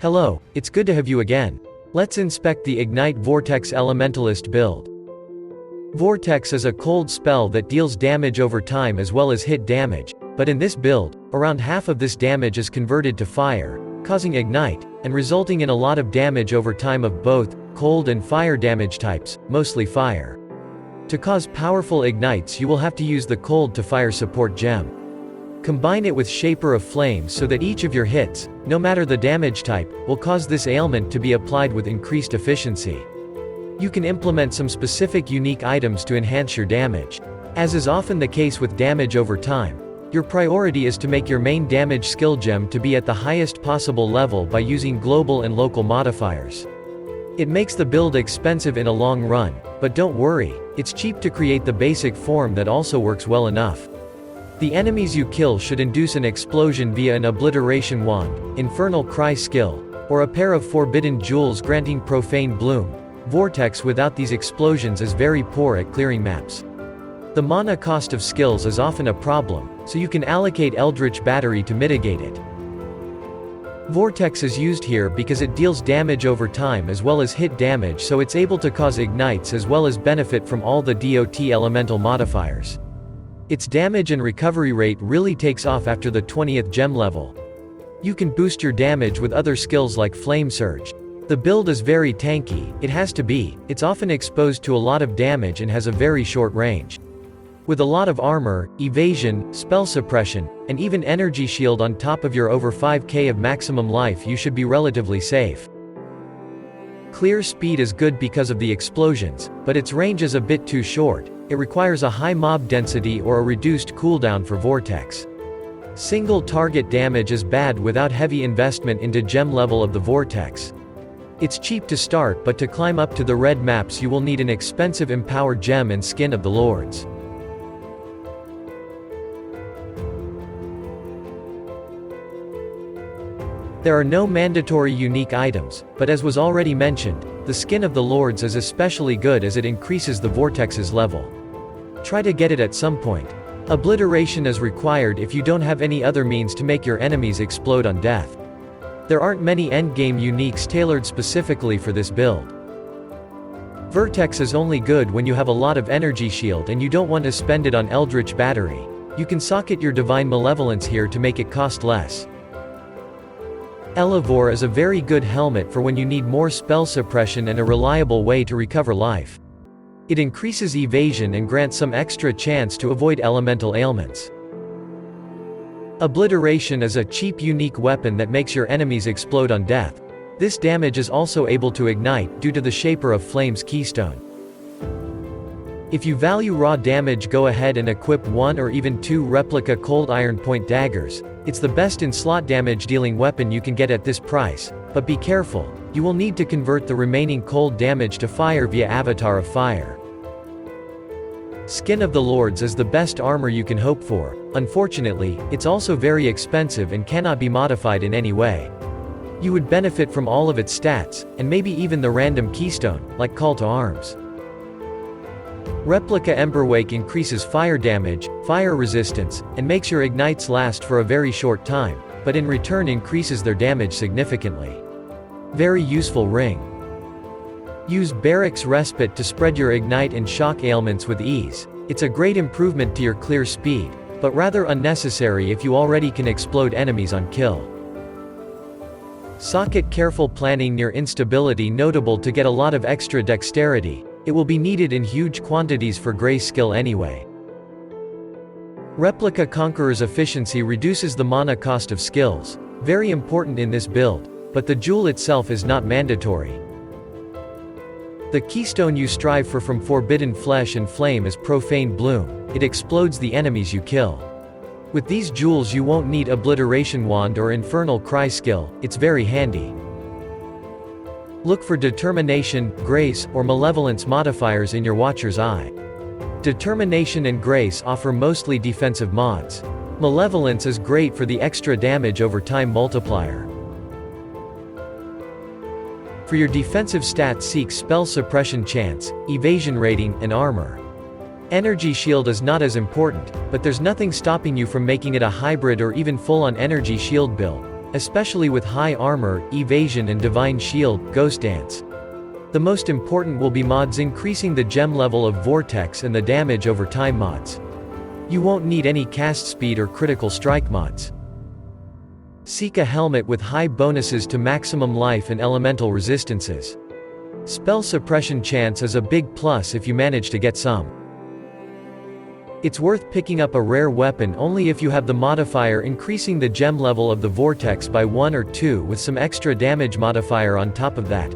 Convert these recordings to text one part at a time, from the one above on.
Hello, it's good to have you again. Let's inspect the Ignite Vortex Elementalist build. Vortex is a cold spell that deals damage over time as well as hit damage, but in this build, around half of this damage is converted to fire, causing Ignite, and resulting in a lot of damage over time of both cold and fire damage types, mostly fire. To cause powerful ignites you will have to use the cold to fire support gem. Combine it with Shaper of Flames so that each of your hits, no matter the damage type, will cause this ailment to be applied with increased efficiency. You can implement some specific unique items to enhance your damage. As is often the case with damage over time, your priority is to make your main damage skill gem to be at the highest possible level by using global and local modifiers. It makes the build expensive in a long run, but don't worry, it's cheap to create the basic form that also works well enough. The enemies you kill should induce an explosion via an Obliteration Wand, Infernal Cry skill, or a pair of Forbidden Jewels granting Profane Bloom. Vortex without these explosions is very poor at clearing maps. The mana cost of skills is often a problem, so you can allocate Eldritch Battery to mitigate it. Vortex is used here because it deals damage over time as well as hit damage, so it's able to cause ignites as well as benefit from all the DOT elemental modifiers. Its damage and recovery rate really takes off after the 20th gem level. You can boost your damage with other skills like Flame Surge. The build is very tanky, it has to be, it's often exposed to a lot of damage and has a very short range. With a lot of armor, evasion, spell suppression, and even energy shield on top of your over 5k of maximum life, you should be relatively safe. Clear speed is good because of the explosions, but its range is a bit too short. It requires a high mob density or a reduced cooldown for Vortex. Single target damage is bad without heavy investment into gem level of the Vortex. It's cheap to start, but to climb up to the red maps you will need an expensive empowered gem and Skin of the Lords. There are no mandatory unique items, but as was already mentioned, the Skin of the Lords is especially good as it increases the Vortex's level. Try to get it at some point. Obliteration is required if you don't have any other means to make your enemies explode on death. There aren't many endgame uniques tailored specifically for this build. Vortex is only good when you have a lot of energy shield and you don't want to spend it on Eldritch Battery. You can socket your Divine Malevolence here to make it cost less. Elevore is a very good helmet for when you need more spell suppression and a reliable way to recover life. It increases evasion and grants some extra chance to avoid elemental ailments. Obliteration is a cheap unique weapon that makes your enemies explode on death. This damage is also able to ignite due to the Shaper of Flames keystone. If you value raw damage, go ahead and equip 1 or even 2 replica Cold Iron Point daggers. It's the best in slot damage dealing weapon you can get at this price, but be careful, you will need to convert the remaining cold damage to fire via Avatar of Fire. Skin of the Lords is the best armor you can hope for. Unfortunately, it's also very expensive and cannot be modified in any way. You would benefit from all of its stats, and maybe even the random keystone, like Call to Arms. Replica Emberwake increases fire damage, fire resistance, and makes your ignites last for a very short time, but in return increases their damage significantly. Very useful ring. Use Barracks Respite to spread your ignite and shock ailments with ease. It's a great improvement to your clear speed, but rather unnecessary if you already can explode enemies on kill. Socket Careful Planning near instability, notable to get a lot of extra dexterity. It will be needed in huge quantities for Grey skill anyway. Replica Conqueror's efficiency reduces the mana cost of skills. Very important in this build, but the jewel itself is not mandatory. The keystone you strive for from Forbidden Flesh and Flame is Profane Bloom. It explodes the enemies you kill. With these jewels you won't need Obliteration Wand or Infernal Cry skill, it's very handy. Look for Determination, Grace, or Malevolence modifiers in your Watcher's Eye. Determination and Grace offer mostly defensive mods. Malevolence is great for the extra damage over time multiplier. For your defensive stats, seek Spell Suppression Chance, Evasion Rating, and Armor. Energy Shield is not as important, but there's nothing stopping you from making it a hybrid or even full-on Energy Shield build. especially with high armor, evasion and divine shield, Ghost Dance. The most important will be mods increasing the gem level of Vortex and the damage over time mods. You won't need any cast speed or critical strike mods. Seek a helmet with high bonuses to maximum life and elemental resistances. Spell suppression chance is a big plus if you manage to get some. It's worth picking up a rare weapon only if you have the modifier increasing the gem level of the Vortex by 1 or 2 with some extra damage modifier on top of that.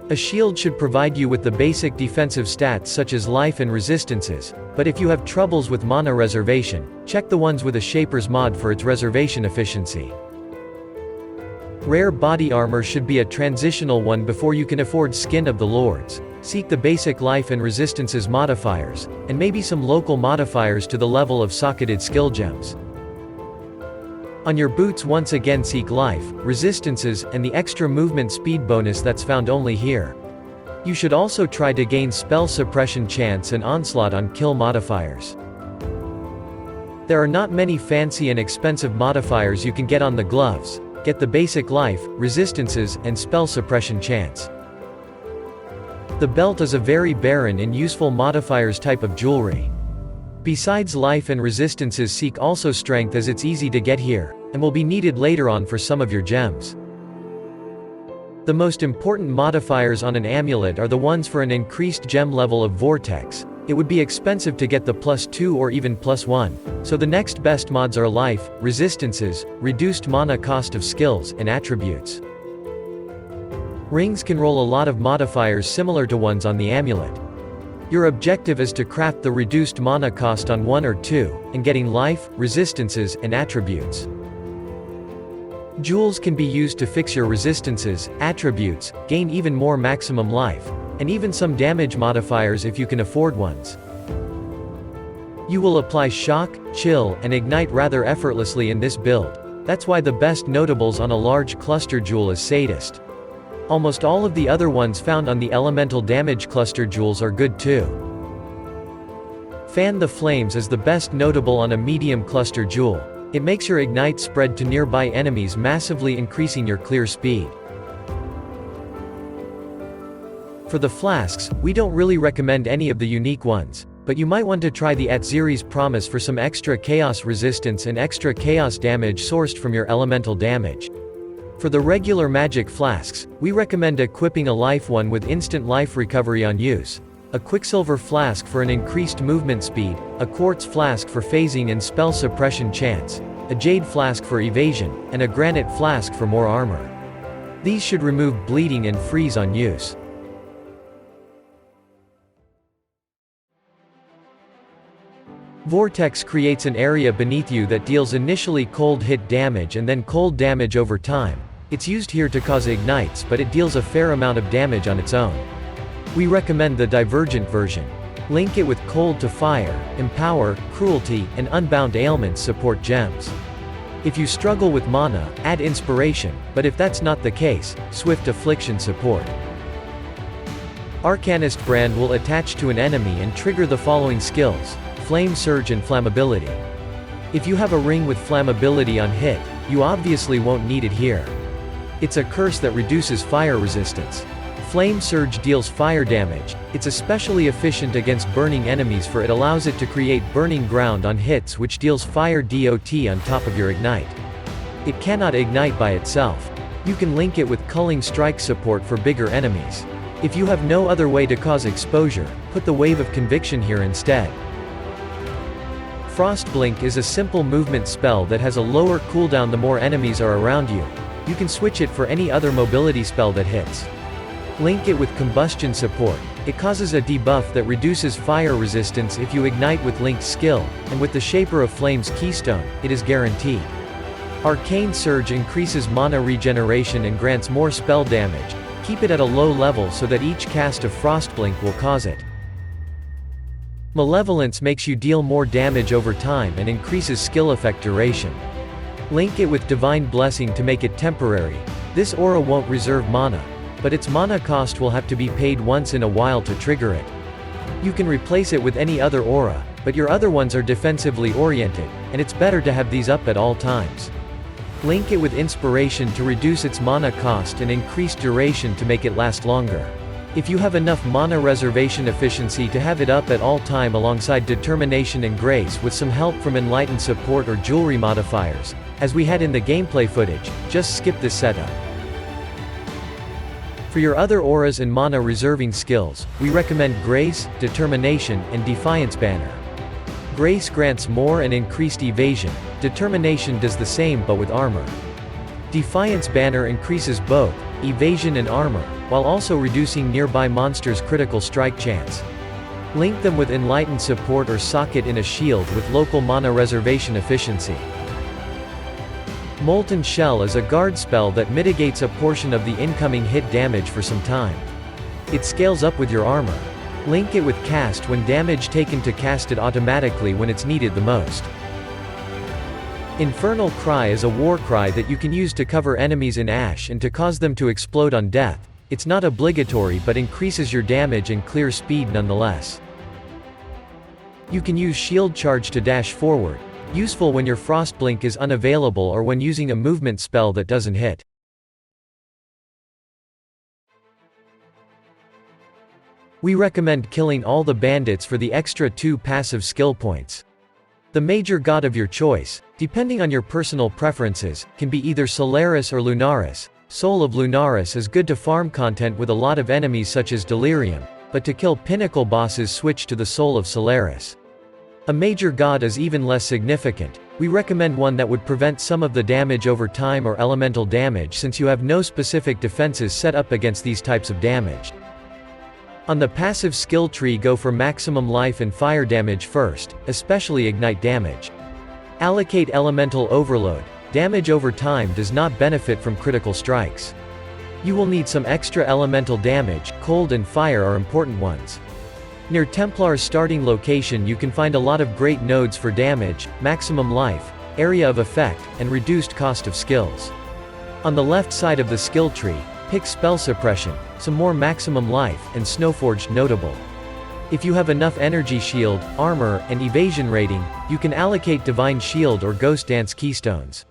A shield should provide you with the basic defensive stats such as life and resistances, but if you have troubles with mana reservation, check the ones with a Shaper's mod for its reservation efficiency. Rare body armor should be a transitional one before you can afford Skin of the Lords. Seek the basic life and resistances modifiers, and maybe some local modifiers to the level of socketed skill gems. On your boots once again seek life, resistances, and the extra movement speed bonus that's found only here. You should also try to gain spell suppression chance and onslaught on kill modifiers. There are not many fancy and expensive modifiers you can get on the gloves. Get the basic life, resistances, and spell suppression chance. The belt is a very barren and useful modifiers type of jewelry. Besides life and resistances, seek also strength as it's easy to get here, and will be needed later on for some of your gems. The most important modifiers on an amulet are the ones for an increased gem level of Vortex. It would be expensive to get the +2 or even +1, so the next best mods are life, resistances, reduced mana cost of skills, and attributes. Rings can roll a lot of modifiers similar to ones on the amulet. Your objective is to craft the reduced mana cost on 1 or 2, and getting life, resistances, and attributes. Jewels can be used to fix your resistances, attributes, gain even more maximum life, and even some damage modifiers if you can afford ones. You will apply shock, chill, and ignite rather effortlessly in this build. That's why the best notables on a large cluster jewel is Sadist. Almost all of the other ones found on the elemental damage cluster jewels are good too. Fan the Flames is the best notable on a medium cluster jewel. It makes your ignite spread to nearby enemies, massively increasing your clear speed. For the flasks, we don't really recommend any of the unique ones, but you might want to try the Atziri's Promise for some extra chaos resistance and extra chaos damage sourced from your elemental damage. For the regular magic flasks, we recommend equipping a life one with instant life recovery on use, a Quicksilver flask for an increased movement speed, a Quartz flask for phasing and spell suppression chance, a Jade flask for evasion, and a Granite flask for more armor. These should remove bleeding and freeze on use. Vortex creates an area beneath you that deals initially cold hit damage and then cold damage over time. It's used here to cause ignites, but it deals a fair amount of damage on its own. We recommend the Divergent version. Link it with Cold to Fire, Empower, Cruelty, and Unbound Ailments support gems. If you struggle with mana, add Inspiration, but if that's not the case, Swift Affliction support. Arcanist brand will attach to an enemy and trigger the following skills: Flame Surge and Flammability. If you have a ring with Flammability on hit, you obviously won't need it here. It's a curse that reduces fire resistance. Flame Surge deals fire damage. It's especially efficient against burning enemies, for it allows it to create burning ground on hits, which deals fire DOT on top of your ignite. It cannot ignite by itself. You can link it with Culling Strike support for bigger enemies. If you have no other way to cause exposure, put the Wave of Conviction here instead. Frostblink is a simple movement spell that has a lower cooldown the more enemies are around you. You can switch it for any other mobility spell that hits. Link it with Combustion support. It causes a debuff that reduces fire resistance if you ignite with Link's skill, and with the Shaper of Flames keystone, it is guaranteed. Arcane Surge increases mana regeneration and grants more spell damage. Keep it at a low level so that each cast of Frostblink will cause it. Malevolence makes you deal more damage over time and increases skill effect duration. Link it with Divine Blessing to make it temporary. This aura won't reserve mana, but its mana cost will have to be paid once in a while to trigger it. You can replace it with any other aura, but your other ones are defensively oriented, and it's better to have these up at all times. Link it with Inspiration to reduce its mana cost and increase duration to make it last longer. If you have enough mana reservation efficiency to have it up at all time alongside Determination and Grace with some help from Enlightened support or jewelry modifiers, as we had in the gameplay footage, just skip this setup. For your other auras and mana reserving skills, we recommend Grace, Determination, and Defiance Banner. Grace grants more and increased evasion, Determination does the same but with armor. Defiance Banner increases both evasion and armor, while also reducing nearby monsters' critical strike chance. Link them with Enlightened support or socket in a shield with local mana reservation efficiency. Molten Shell is a guard spell that mitigates a portion of the incoming hit damage for some time. It scales up with your armor. Link it with Cast when damage taken to cast it automatically when it's needed the most. Infernal Cry is a war cry that you can use to cover enemies in ash and to cause them to explode on death. It's not obligatory but increases your damage and clear speed nonetheless. You can use Shield Charge to dash forward, useful when your Frost Blink is unavailable or when using a movement spell that doesn't hit. We recommend killing all the bandits for the extra 2 passive skill points. The major god of your choice, depending on your personal preferences, can be either Solaris or Lunaris. Soul of Lunaris is good to farm content with a lot of enemies such as Delirium, but to kill pinnacle bosses switch to the Soul of Solaris. A major god is even less significant. We recommend one that would prevent some of the damage over time or elemental damage since you have no specific defenses set up against these types of damage. On the passive skill tree, go for maximum life and fire damage first, especially ignite damage. Allocate elemental overload. Damage over time does not benefit from critical strikes. You will need some extra elemental damage, cold and fire are important ones. Near Templar's starting location you can find a lot of great nodes for damage, maximum life, area of effect, and reduced cost of skills. On the left side of the skill tree, pick Spell Suppression, some more maximum life, and Snowforged notable. If you have enough energy shield, armor, and evasion rating, you can allocate Divine Shield or Ghost Dance keystones.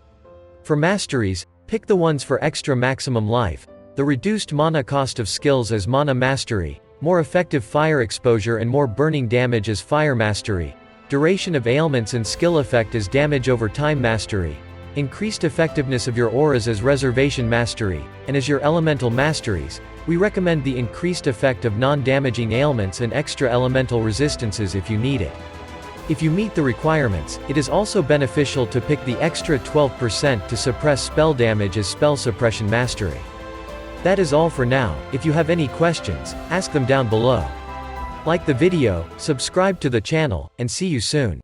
For masteries, pick the ones for extra maximum life, the reduced mana cost of skills as Mana Mastery, more effective fire exposure and more burning damage as Fire Mastery, duration of ailments and skill effect as Damage over Time Mastery, increased effectiveness of your auras as Reservation Mastery, and as your elemental masteries, we recommend the increased effect of non-damaging ailments and extra elemental resistances if you need it. If you meet the requirements, it is also beneficial to pick the extra 12% to suppress spell damage as Spell Suppression Mastery. That is all for now. If you have any questions, ask them down below. Like the video, subscribe to the channel, and see you soon.